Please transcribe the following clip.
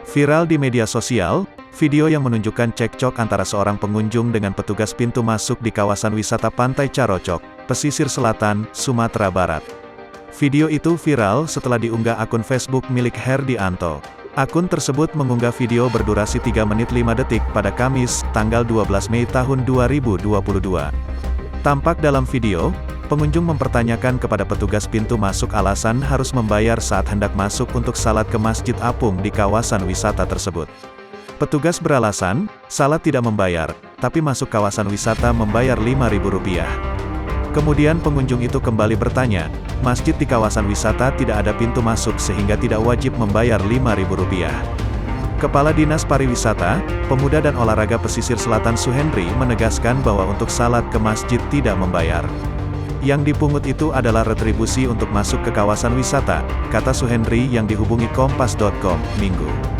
Viral di media sosial, video yang menunjukkan cekcok antara seorang pengunjung dengan petugas pintu masuk di kawasan wisata Pantai Carocok, pesisir selatan, Sumatera Barat. Video itu viral setelah diunggah akun Facebook milik Herdianto. Akun tersebut mengunggah video berdurasi 3 menit 5 detik pada Kamis, tanggal 12 Mei tahun 2022. Tampak dalam video, pengunjung mempertanyakan kepada petugas pintu masuk alasan harus membayar saat hendak masuk untuk salat ke Masjid Apung di kawasan wisata tersebut. Petugas beralasan, salat tidak membayar, tapi masuk kawasan wisata membayar Rp5.000. Kemudian pengunjung itu kembali bertanya, masjid di kawasan wisata tidak ada pintu masuk sehingga tidak wajib membayar Rp5.000. Kepala Dinas Pariwisata, Pemuda dan Olahraga Pesisir Selatan Suhendri menegaskan bahwa untuk salat ke masjid tidak membayar. Yang dipungut itu adalah retribusi untuk masuk ke kawasan wisata, kata Suhendri yang dihubungi Kompas.com, Minggu.